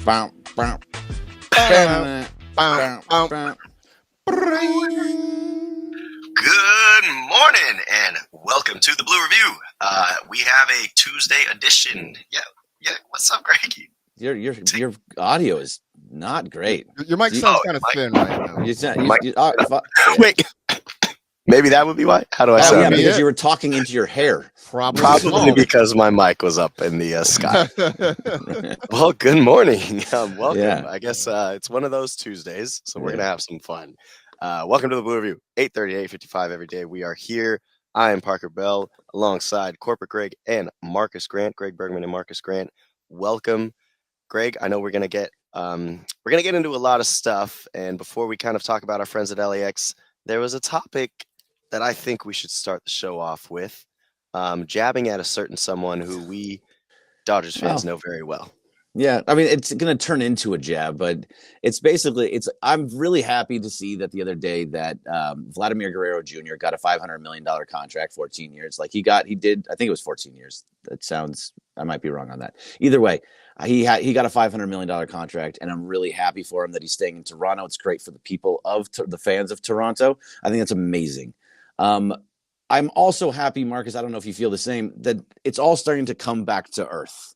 Bow, bow, Bow, bow, bow. bow. Good morning and welcome to the Blue Review. We have a Tuesday edition. Yeah. What's up, Greggy? Your audio is not great. Your mic sounds kind of thin right now. Wait, maybe that would be why. How do I Oh sound? yeah, because you were talking into your hair. Probably because my mic was up in the sky. Well, good morning. Welcome. Yeah. I guess it's one of those Tuesdays, so we're gonna have some fun. Welcome to the Blue Review, 8:30, 8:55 every day. We are here. I am Parker Bell, alongside Corporate Greg and Marcus Grant, Greg Bergman and Marcus Grant. Welcome, Greg. I know we're gonna get into a lot of stuff, and before we kind of talk about our friends at LAX, there was a topic that I think we should start the show off with, jabbing at a certain someone who we Dodgers fans know very well. Yeah, I mean, it's going to turn into a jab, but I'm really happy to see that the other day that Vladimir Guerrero Jr. got a $500 million contract, 14 years. Like he did, I think it was 14 years. I might be wrong on that. Either way, he got a $500 million contract, and I'm really happy for him that he's staying in Toronto. It's great for the people of the fans of Toronto. I think that's amazing. I'm also happy, Marcus, I don't know if you feel the same, that it's all starting to come back to earth.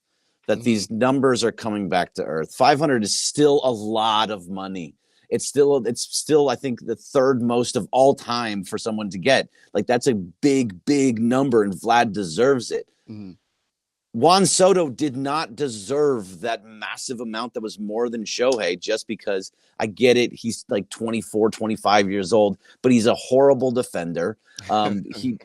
That these numbers are coming back to earth. 500 is still a lot of money. It's still, I think, the third most of all time for someone to get. Like, that's a big, big number, and Vlad deserves it. Mm-hmm. Juan Soto did not deserve that massive amount that was more than Shohei, just because I get it. He's like 24, 25 years old, but he's a horrible defender. He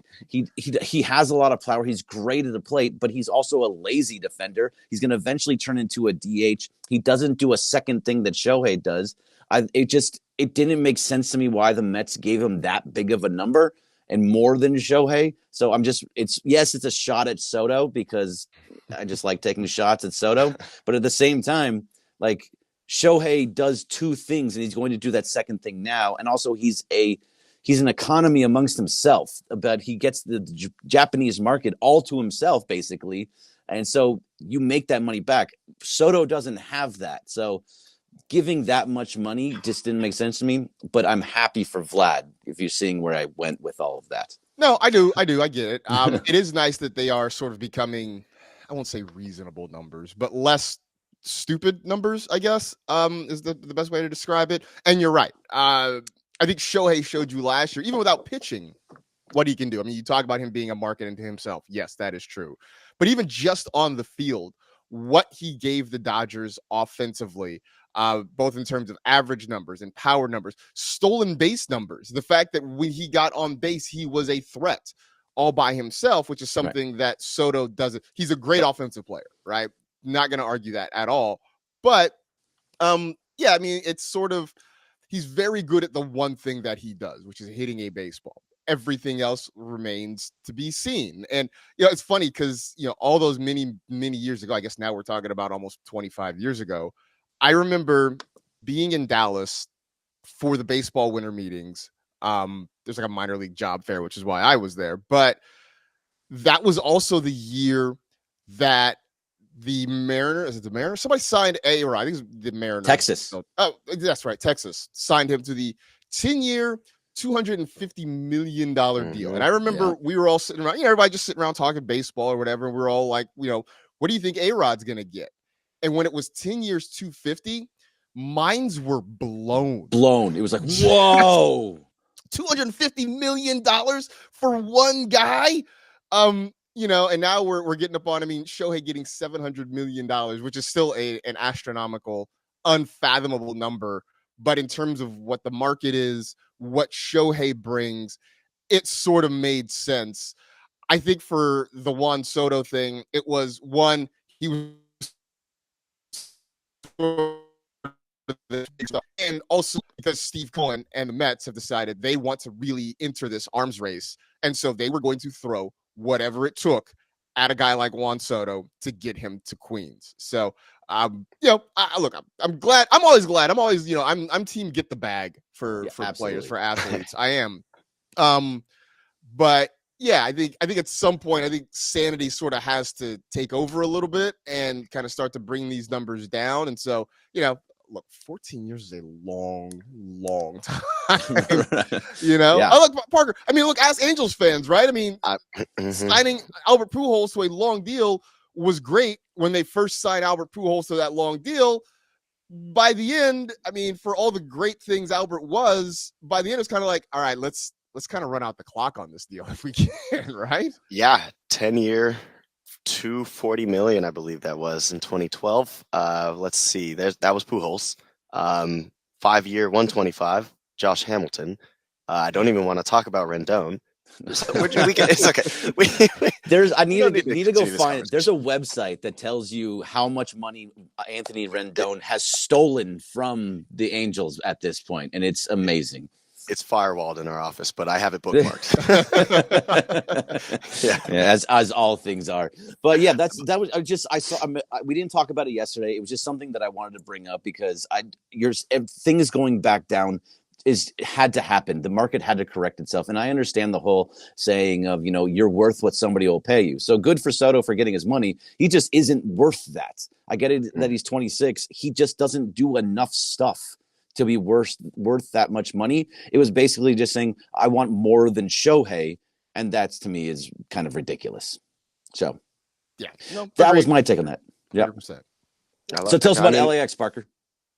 has a lot of power. He's great at the plate, but he's also a lazy defender. He's going to eventually turn into a DH. He doesn't do a second thing that Shohei does. It didn't make sense to me why the Mets gave him that big of a number and more than Shohei. So it's a shot at Soto because I just like taking shots at Soto. But at the same time, like, Shohei does two things, and he's going to do that second thing now. And also he's an economy amongst himself, but he gets the Japanese market all to himself, basically. And so you make that money back. Soto doesn't have that. So giving that much money just didn't make sense to me, but I'm happy for Vlad, if you're seeing where I went with all of that. No, I do. I get it. It is nice that they are sort of becoming, I won't say reasonable numbers, but less stupid numbers, I guess, is the best way to describe it. And you're right. I think Shohei showed you last year, even without pitching, what he can do. I mean, you talk about him being a market into himself. Yes, that is true. But even just on the field, what he gave the Dodgers offensively, both in terms of average numbers and power numbers, stolen base numbers, the fact that when he got on base, he was a threat all by himself, which is something that Soto doesn't. He's a great offensive player, right? Not going to argue that at all. But, I mean, it's sort of, he's very good at the one thing that he does, which is hitting a baseball. Everything else remains to be seen. And, it's funny because, all those many, many years ago, I guess now we're talking about almost 25 years ago, I remember being in Dallas for the baseball winter meetings. There's like a minor league job fair, which is why I was there. But that was also the year that the Mariners, somebody signed I think it was the Mariners. Texas. Oh, that's right. Texas signed him to the 10-year, $250 million deal. And I remember we were all sitting around, everybody just sitting around talking baseball or whatever. And we're all like, what do you think A-Rod's going to get? And when it was 10 years, 250, minds were blown. It was like, whoa, $250 million for one guy. And now we're getting up on, Shohei getting $700 million, which is still an astronomical, unfathomable number. But in terms of what the market is, what Shohei brings, it sort of made sense. I think for the Juan Soto thing, it was one, he was, and also because Steve Cohen and the Mets have decided they want to really enter this arms race. And so they were going to throw whatever it took at a guy like Juan Soto to get him to Queens. So, I'm glad. I'm always glad. I'm always, I'm team get the bag for players, for athletes. I am. But Yeah, I think at some point, I think sanity sort of has to take over a little bit and kind of start to bring these numbers down. And so, look, 14 years is a long time. Yeah. Oh, look, Parker. I mean, look, ask Angels fans, right? I mean, Mhm. signing Albert Pujols to a long deal was great when they first signed Albert Pujols to that long deal. By the end, I mean, for all the great things Albert was, by the end, it's kind of like, all right, let's kind of run out the clock on this deal if we can, right? Yeah, 10-year, $240 million, I believe that was in 2012. Let's see, that was Pujols. 5-year, 125, Josh Hamilton. I don't even want to talk about Rendon. So it's okay. I need to go find it. There's a conversation. website that tells you how much money Anthony Rendon has stolen from the Angels at this point, and it's amazing. It's firewalled in our office, but I have it bookmarked. Yeah, as all things are. But yeah, we didn't talk about it yesterday. It was just something that I wanted to bring up because things going back down had to happen. The market had to correct itself. And I understand the whole saying of, you're worth what somebody will pay you. So good for Soto for getting his money. He just isn't worth that. I get it that he's 26. He just doesn't do enough stuff to be worth that much money. It was basically just saying, I want more than Shohei. And that's, to me, is kind of ridiculous. So yeah, that was my take on that. Yeah. 100%. So tell us about LAX, Parker.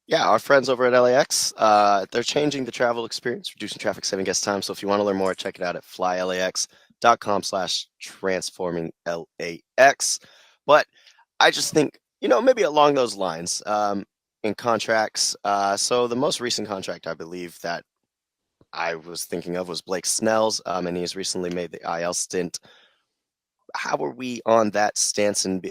Yeah, our friends over at LAX, they're changing the travel experience, reducing traffic, saving guest time. So if you want to learn more, check it out at flylax.com/transforminglax. But I just think, maybe along those lines, in contracts. So the most recent contract, I believe, that I was thinking of was Blake Snell's, and he has recently made the IL stint. How are we on that stance? And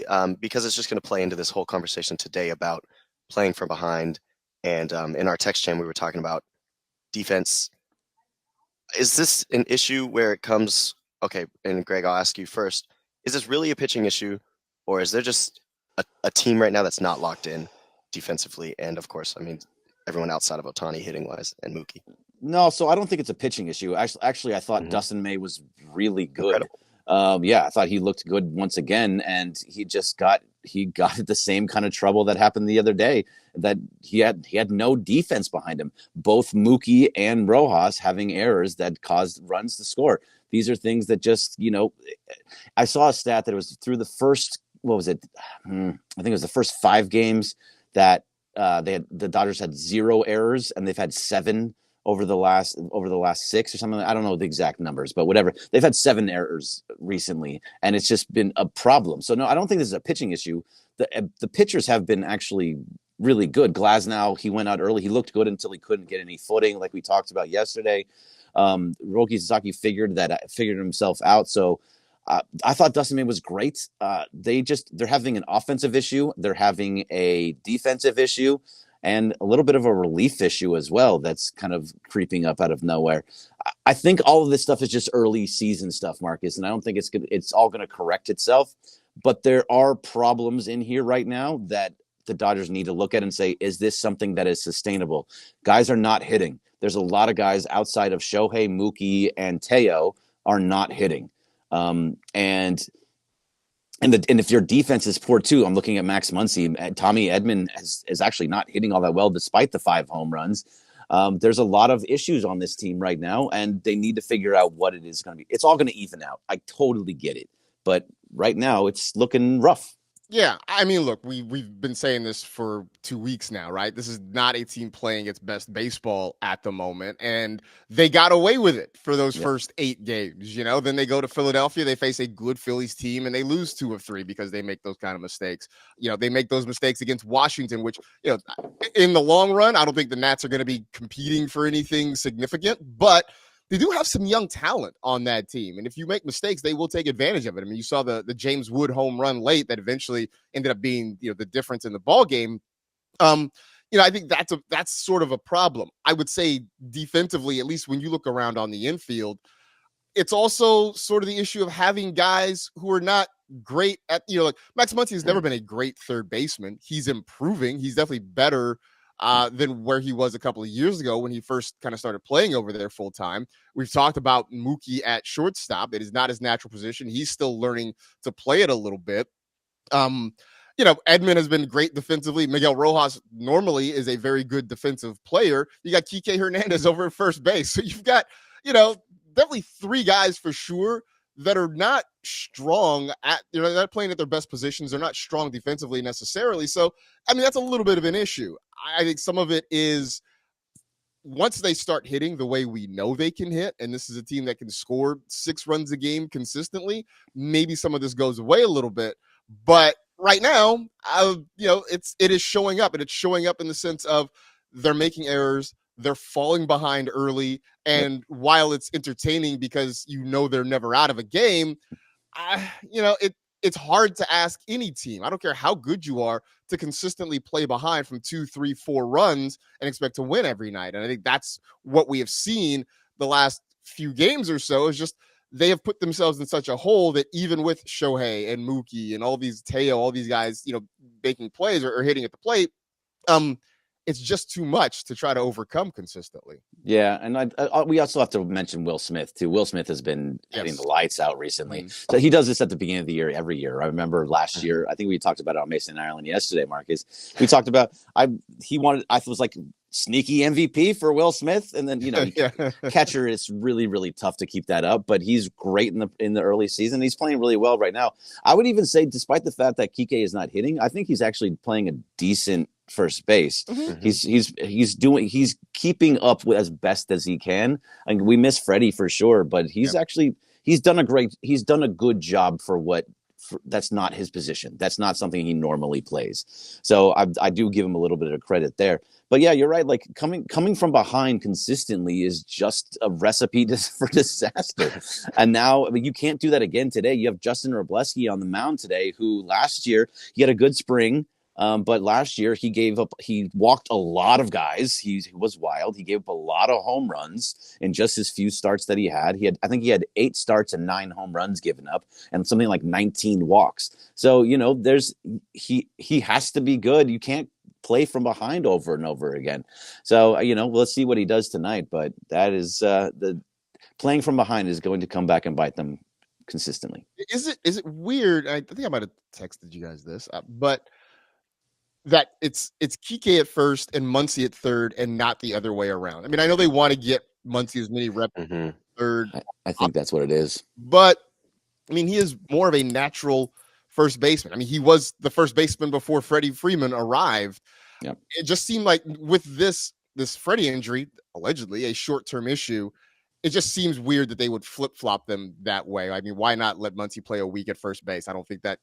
because it's just going to play into this whole conversation today about playing from behind. And in our text chain, we were talking about defense. Is this an issue where it comes? Okay, and Greg, I'll ask you first. Is this really a pitching issue, or is there just a team right now that's not locked in defensively? And of course, I mean, everyone outside of Ohtani hitting wise and Mookie. No, so I don't think it's a pitching issue. Actually, I thought Dustin May was really good. I thought he looked good once again, and he got the same kind of trouble that happened the other day. That he had no defense behind him. Both Mookie and Rojas having errors that caused runs to score. These are things that just I saw a stat that it was through the first. What was it? I think it was the first 5 games that the Dodgers had 0 errors, and they've had 7 over the last 6 or something. I don't know the exact numbers, but whatever. They've had 7 errors recently, and it's just been a problem. So no, I don't think this is a pitching issue. The pitchers have been actually really good. Glasnow, he went out early. He looked good until he couldn't get any footing, like we talked about yesterday. Roki Sasaki figured himself out. So I thought Dustin May was great. They're having an offensive issue. They're having a defensive issue. And a little bit of a relief issue as well that's kind of creeping up out of nowhere. I think all of this stuff is just early season stuff, Marcus, and I don't think it's all going to correct itself. But there are problems in here right now that the Dodgers need to look at and say, is this something that is sustainable? Guys are not hitting. There's a lot of guys outside of Shohei, Mookie, and Teo are not hitting. And if your defense is poor too, I'm looking at Max Muncy. Tommy Edman is actually not hitting all that well despite the 5 home runs. There's a lot of issues on this team right now, and they need to figure out what it is going to be. It's all going to even out. I totally get it. But right now, it's looking rough. Yeah, I mean, look, we've been saying this for 2 weeks now, right? This is not a team playing its best baseball at the moment, and they got away with it for those first 8 games. Then they go to Philadelphia, they face a good Phillies team, and they lose 2 of 3 because they make those kind of mistakes. They make those mistakes against Washington, which in the long run, I don't think the Nats are going to be competing for anything significant, but they do have some young talent on that team. And if you make mistakes, they will take advantage of it. I mean, you saw the James Wood home run late that eventually ended up being, the difference in the ball game. I think that's sort of a problem. I would say defensively, at least when you look around on the infield, it's also sort of the issue of having guys who are not great at, like Max Muncy has never been a great third baseman. He's improving. He's definitely better than where he was a couple of years ago when he first kind of started playing over there full time. We've talked about Mookie at shortstop. It is not his natural position. He's still learning to play it a little bit. Edman has been great defensively. Miguel Rojas normally is a very good defensive player. You got Kike Hernandez over at first base. So you've got, definitely three guys for sure that are not strong they're not playing at their best positions. They're not strong defensively necessarily. So, that's a little bit of an issue. I think some of it is once they start hitting the way we know they can hit, and this is a team that can score 6 runs a game consistently, maybe some of this goes away a little bit. But right now, it is showing up, and it's showing up in the sense of they're making errors. They're falling behind early. And while it's entertaining because they're never out of a game, it's hard to ask any team. I don't care how good you are to consistently play behind from 2, 3, 4 runs and expect to win every night. And I think that's what we have seen the last few games or so is just they have put themselves in such a hole that even with Shohei and Mookie and all these Teo, all these guys, making plays or hitting at the plate, it's just too much to try to overcome consistently. Yeah, and we also have to mention Will Smith too. Will Smith has been hitting the lights out recently. So he does this at the beginning of the year every year. I remember last year, I think we talked about it on Mason Ireland yesterday, Marcus. We talked about I was like sneaky MVP for Will Smith, and then catcher, it's really, really tough to keep that up, but he's great in the early season. He's playing really well right now. I would even say, despite the fact that Kike is not hitting, I think he's actually playing a decent first base. Mm-hmm. He's keeping up with as best as he can. And we miss Freddie for sure, but he's done a good job that's not his position. That's not something he normally plays. So I do give him a little bit of credit there. But yeah, you're right. Like coming from behind consistently is just a recipe for disaster. And now you can't do that again today. You have Justin Robleski on the mound today, who last year he had a good spring. But last year he walked a lot of guys. He was wild. He gave up a lot of home runs in just his few starts that he had. I think he had 8 starts and 9 home runs given up and something like 19 walks. So, he has to be good. You can't play from behind over and over again. So, let's see what he does tonight. But that is the playing from behind is going to come back and bite them consistently. Is it weird? I think I might have texted you guys this, but that it's Kike at first and Muncy at third and not the other way around. I know they want to get Muncy as many reps third. I think that's what it is. But, he is more of a natural first baseman. He was the first baseman before Freddie Freeman arrived. Yep. It just seemed like with this Freddie injury, allegedly a short-term issue, it just seems weird that they would flip-flop them that way. Why not let Muncy play a week at first base? I don't think that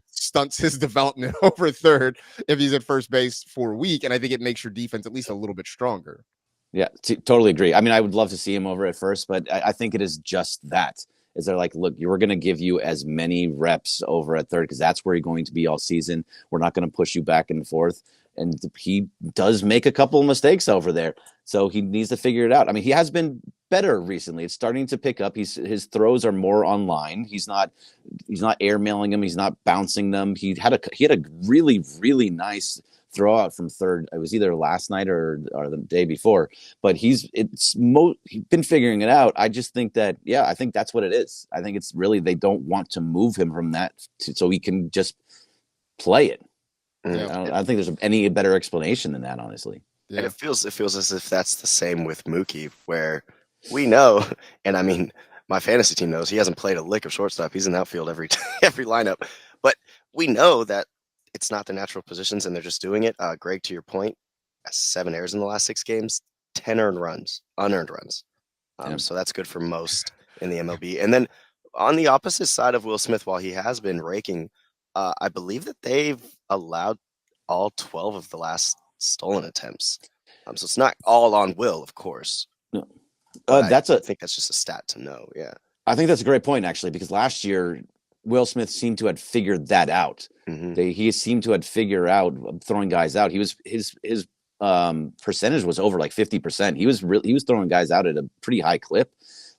stunts his development over third if he's at first base for a week. And I think it makes your defense at least a little bit stronger. Yeah, totally agree. I would love to see him over at first, but I think it is just that. Is they're like, look, we're going to give you as many reps over at third because that's where you're going to be all season. We're not going to push you back and forth. And he does make a couple of mistakes over there. So he needs to figure it out. He has been better recently. It's starting to pick up. His throws are more online. He's not airmailing them. He's not bouncing them. He had a really, really nice throw out from third. It was either last night or the day before, but he's been figuring it out. I just think that, I think that's what it is. I think it's really, they don't want to move him from that so he can just play it. Yeah. I don't think there's any better explanation than that, honestly. Yeah. And it feels as if that's the same with Mookie, where we know, and my fantasy team knows he hasn't played a lick of shortstop. He's in the outfield every lineup, but we know that it's not the natural positions, and they're just doing it. Greg, to your point, 7 errors in the last 6 games, 10 unearned runs. So that's good for most in the MLB. And then on the opposite side of Will Smith, while he has been raking, I believe that they've allowed all 12 of the last stolen attempts. So it's not all on Will, of course. No. I think that's just a stat to know. Yeah. I think that's a great point, actually, because last year Will Smith seemed to have figured that out. Mm-hmm. He seemed to have figured out throwing guys out. His percentage was over like 50%. He was throwing guys out at a pretty high clip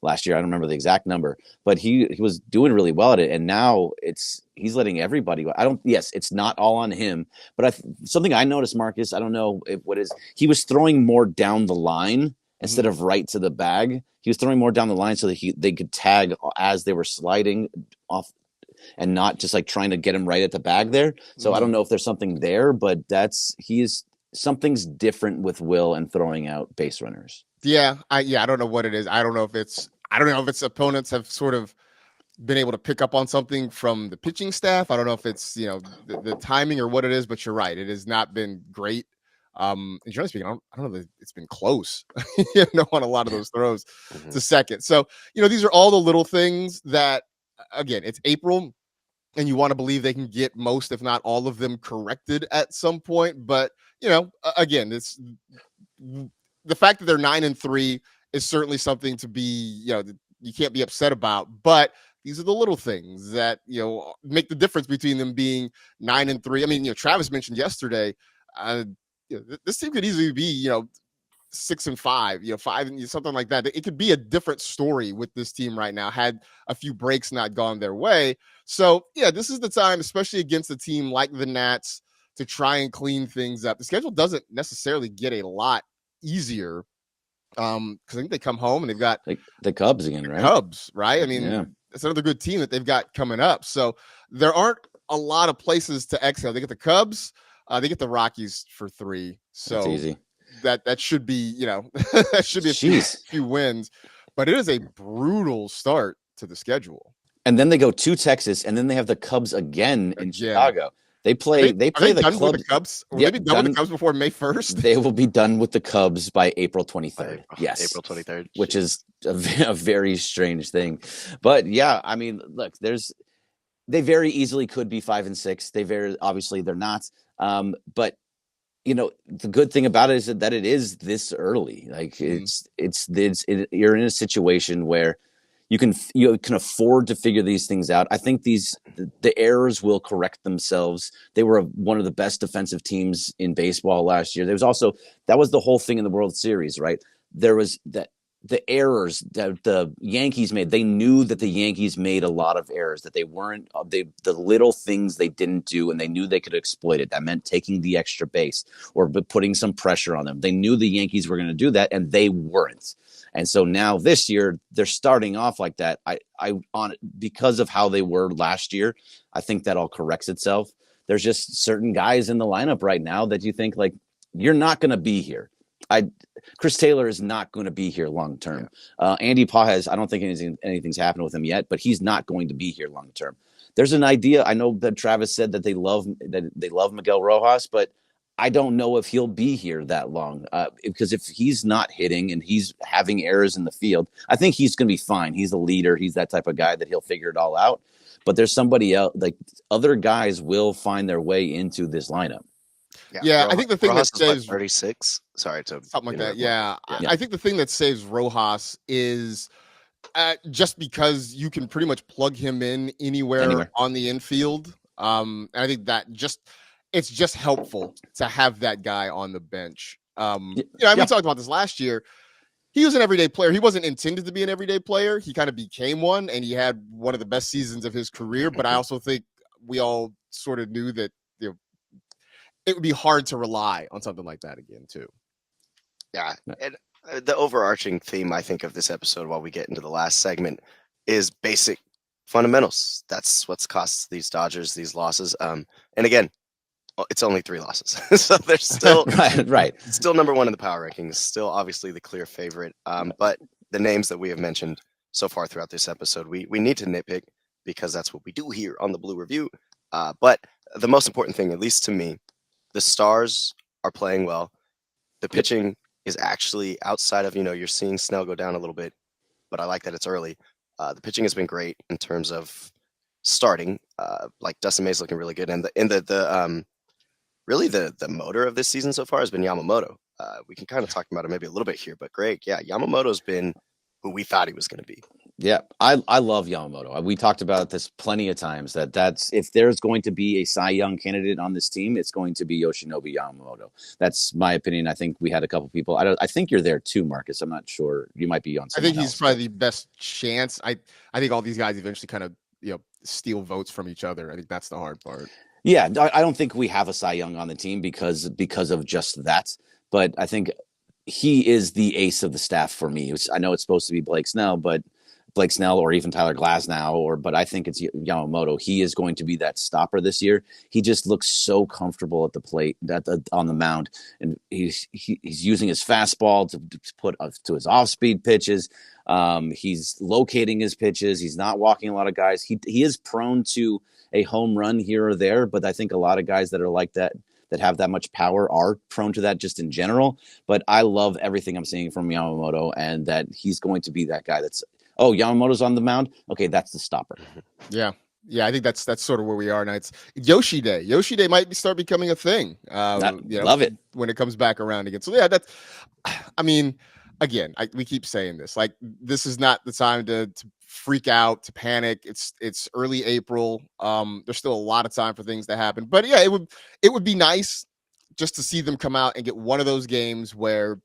last year. I don't remember the exact number, but he was doing really well at it. And now he's letting everybody. Yes, it's not all on him, but something I noticed, Marcus, I don't know he was throwing more down the line instead of right to the bag. He was throwing more down the line so that they could tag as they were sliding off and not just like trying to get him right at the bag there. So I don't know if there's something there, but something's different with Will and throwing out base runners. Yeah, I don't know what it is. I don't know if its opponents have sort of been able to pick up on something from the pitching staff. I don't know if it's the timing or what it is, but you're right. It has not been great. And generally speaking, I don't know that it's been close, on a lot of those throws to second. So, these are all the little things that, again, it's April and you want to believe they can get most, if not all of them corrected at some point. But, again, it's the fact that they're 9-3 is certainly something to be, you can't be upset about, but these are the little things that, make the difference between them being 9-3. I mean, Travis mentioned yesterday, this team could easily be, 6-5, 5, something like that. It could be a different story with this team right now, had a few breaks not gone their way. So, yeah, this is the time, especially against a team like the Nats, to try and clean things up. The schedule doesn't necessarily get a lot easier because I think they come home and they've got like the Cubs again, right? Cubs, right? I mean, it's another good team that they've got coming up. So there aren't a lot of places to exhale. They get the Cubs, they get the Rockies for 3. So that's easy. That should be, that should be a few wins, but it is a brutal start to the schedule. And then they go to Texas, and then they have the Cubs again in Chicago. They play the Cubs. Will they be done with the Cubs before May 1st? They will be done with the Cubs by April 23rd. Yes. April 23rd. Which is a very strange thing. But yeah, I mean, look, they very easily could be 5-6. Obviously they're not. But the good thing about it is that it is this early. Like you're in a situation where you can afford to figure these things out. I think the errors will correct themselves. They were one of the best defensive teams in baseball last year. There was also, that was the whole thing in the World Series, right? There was the errors that the Yankees made. They knew that the Yankees made a lot of errors, that the little things they didn't do, and they knew they could exploit it. That meant taking the extra base or putting some pressure on them. They knew the Yankees were going to do that, and they weren't. And so now this year they're starting off like that. Because of how they were last year, I think that all corrects itself. There's just certain guys in the lineup right now that you think like, you're not going to be here. Chris Taylor is not going to be here long term. Andy Pages, I don't think anything's happened with him yet, but he's not going to be here long term. There's an idea. I know that Travis said that they love Miguel Rojas, but I don't know if he'll be here that long because if he's not hitting and he's having errors in the field, I think he's going to be fine. He's a leader. He's that type of guy that he'll figure it all out. But there's somebody else, like other guys will find their way into this lineup. Yeah, I think the thing that saves 36. Sorry to something like that. Yeah, I think the thing that saves Rojas is just because you can pretty much plug him in anywhere on the infield. And I think that it's just helpful to have that guy on the bench. We talked about this last year. He was an everyday player. He wasn't intended to be an everyday player. He kind of became one, and he had one of the best seasons of his career. But I also think we all sort of knew that it would be hard to rely on something like that again, too. Yeah. And the overarching theme, I think, of this episode, while we get into the last segment, is basic fundamentals. That's what's cost these Dodgers these losses. And again, it's only 3 losses. So they're still right. Still number 1 in the power rankings, still obviously the clear favorite. But the names that we have mentioned so far throughout this episode, we need to nitpick because that's what we do here on the Blue Review. But the most important thing, at least to me, the Stars are playing well. The pitching is actually outside of, you're seeing Snell go down a little bit, but I like that it's early. The pitching has been great in terms of starting. Like Dustin May's looking really good, and the motor of this season so far has been Yamamoto. We can kind of talk about it maybe a little bit here, but Greg, Yamamoto's been who we thought he was going to be. Yeah, I love Yamamoto. We talked about this plenty of times that's if there's going to be a Cy Young candidate on this team, it's going to be Yoshinobu Yamamoto. That's my opinion. I think we had a couple people. I think you're there too, Marcus. I'm not sure. You might be on I someone think he's else. probably the best chance. I think all these guys eventually kind of steal votes from each other. I think that's the hard part. Yeah, I don't think we have a Cy Young on the team because of just that. But I think he is the ace of the staff for me. I know it's supposed to be Blake Snell, but Blake Snell or even Tyler Glasnow, but I think it's Yamamoto. He is going to be that stopper this year. He just looks so comfortable at the plate, on the mound, and he's using his fastball to put up to his off-speed pitches. He's locating his pitches. He's not walking a lot of guys. He is prone to a home run here or there, but I think a lot of guys that are like that have that much power are prone to that just in general. But I love everything I'm seeing from Yamamoto, and that he's going to be that guy that's, oh, Yamamoto's on the mound. Okay, that's the stopper. Yeah. I think that's sort of where we are now. It's Yoshi Day. Yoshi Day might start becoming a thing. Love it when it comes back around again. So yeah, that's. I mean, again, we keep saying this. Like, this is not the time to freak out, to panic. It's early April. There's still a lot of time for things to happen. But yeah, it would be nice just to see them come out and get one of those games where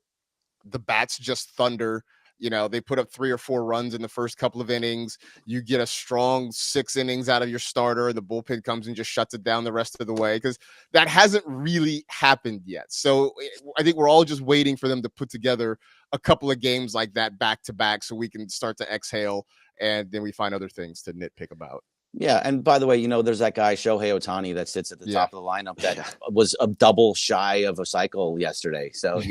the bats just thunder. They put up 3 or 4 runs in the first couple of innings. You get a strong 6 innings out of your starter, and the bullpen comes and just shuts it down the rest of the way, because that hasn't really happened yet. So I think we're all just waiting for them to put together a couple of games like that back to back so we can start to exhale, and then we find other things to nitpick about. Yeah, and by the way, there's that guy Shohei Ohtani that sits at the top of the lineup that was a double shy of a cycle yesterday. So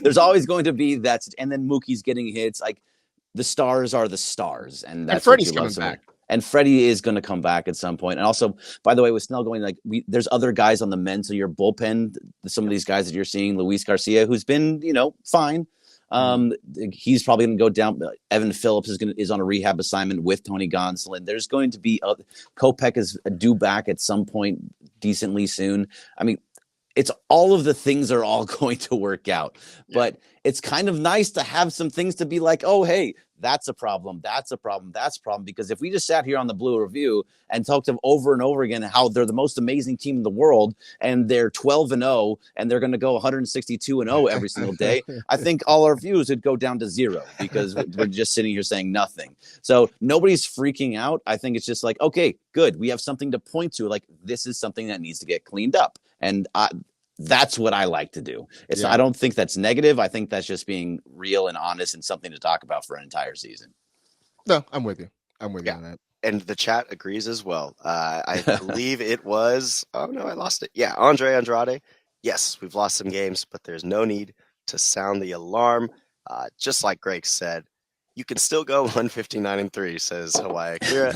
there's always going to be that, and then Mookie's getting hits. Like, the stars are the stars, and that's Freddie's coming back. And Freddie is going to come back at some point. And also, by the way, with Snell going, there's other guys on the men. So your bullpen, some of these guys that you're seeing, Luis Garcia, who's been fine. He's probably going to go down. Evan Phillips is on a rehab assignment with Tony Gonsolin. There's going to be Kopech is due back at some point decently soon. I mean, it's all of the things are all going to work out, but it's kind of nice to have some things to be like, oh, hey, that's a problem. That's a problem. That's a problem. Because if we just sat here on the Blue Review and talked to them over and over again how they're the most amazing team in the world and they're 12-0 and they're going to go 162-0 every single day, I think all our views would go down to 0 because we're just sitting here saying nothing. So nobody's freaking out. I think it's just like, okay, good. We have something to point to. Like, this is something that needs to get cleaned up. And that's what I like to do. I don't think that's negative. I think that's just being real and honest and something to talk about for an entire season. No, I'm with you. I'm with you on that. And the chat agrees as well. I believe it was, oh no, I lost it. Yeah, Andre Andrade. Yes, we've lost some games, but there's no need to sound the alarm. Just like Greg said, you can still go 159-3, says Hawaii Akira.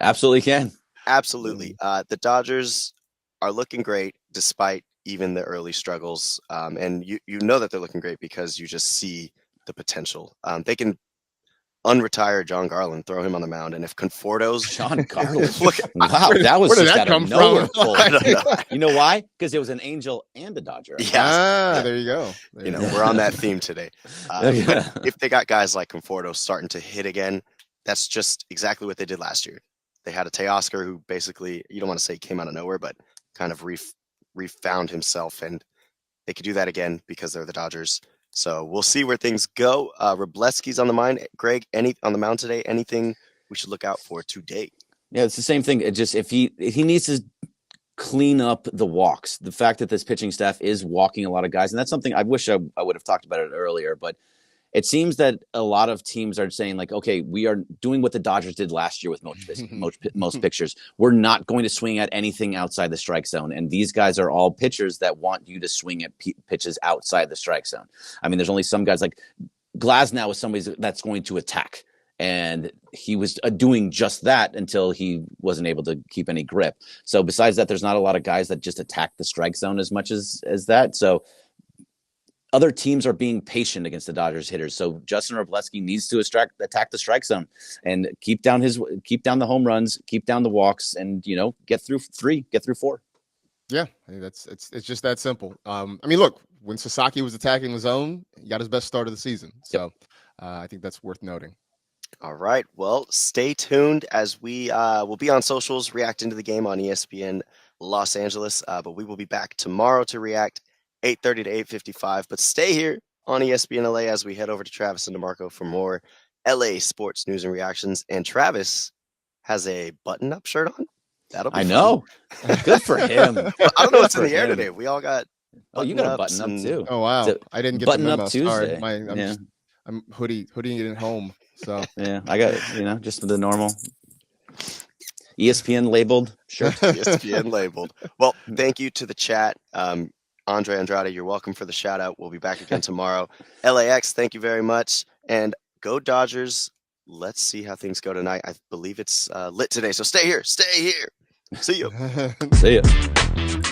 Absolutely can. Absolutely. The Dodgers are looking great despite even the early struggles. And you know that they're looking great because you just see the potential. They can unretire John Garland, throw him on the mound, and if Conforto's John Garland, wow, that was where did just that out come of nowhere. I don't know. You know why? Because it was an Angel and a Dodger. Yeah, there you go. We're on that theme today. But if they got guys like Conforto starting to hit again, that's just exactly what they did last year. They had a Teoscar who basically, you don't want to say came out of nowhere, but kind of refound himself, and they could do that again because they're the Dodgers. So we'll see where things go. Robleski's on the mind. Greg, on the mound today, anything we should look out for today? Yeah, it's the same thing. It just, if he needs to clean up the walks, the fact that this pitching staff is walking a lot of guys, and that's something I wish I would have talked about it earlier, but it seems that a lot of teams are saying, like, okay, we are doing what the Dodgers did last year with most pitchers. We're not going to swing at anything outside the strike zone. And these guys are all pitchers that want you to swing at pitches outside the strike zone. I mean, there's only some guys like Glasnow is somebody that's going to attack. And he was doing just that until he wasn't able to keep any grip. So besides that, there's not a lot of guys that just attack the strike zone as much as that. So other teams are being patient against the Dodgers hitters. So Justin Robleski needs to attack the strike zone and keep down the home runs, keep down the walks, and get through 3, get through 4. Yeah, I think it's just that simple. I mean, look, when Sasaki was attacking the zone, he got his best start of the season. So I think that's worth noting. All right. Well, stay tuned as we will be on socials reacting to the game on ESPN Los Angeles. But we will be back tomorrow to react 8:30 to 8:55. But stay here on ESPN LA as we head over to Travis and DeMarco for more LA sports news and reactions. And Travis has a button-up shirt on. That'll be I fun. know. Good for him. Well, I don't know what's in Good the for air him. today. We all got Oh, you got a button-ups button up too. Oh wow, So, I didn't get the button up memo. Sorry, Tuesday. I'm hoodieing it at home. So Yeah, I got just the normal ESPN labeled shirt. ESPN labeled. Well, thank you to the chat. Andre Andrade, you're welcome for the shout out. We'll be back again tomorrow. LAX, thank you very much. And go Dodgers. Let's see how things go tonight. I believe it's lit today. So stay here. Stay here. See you. See ya.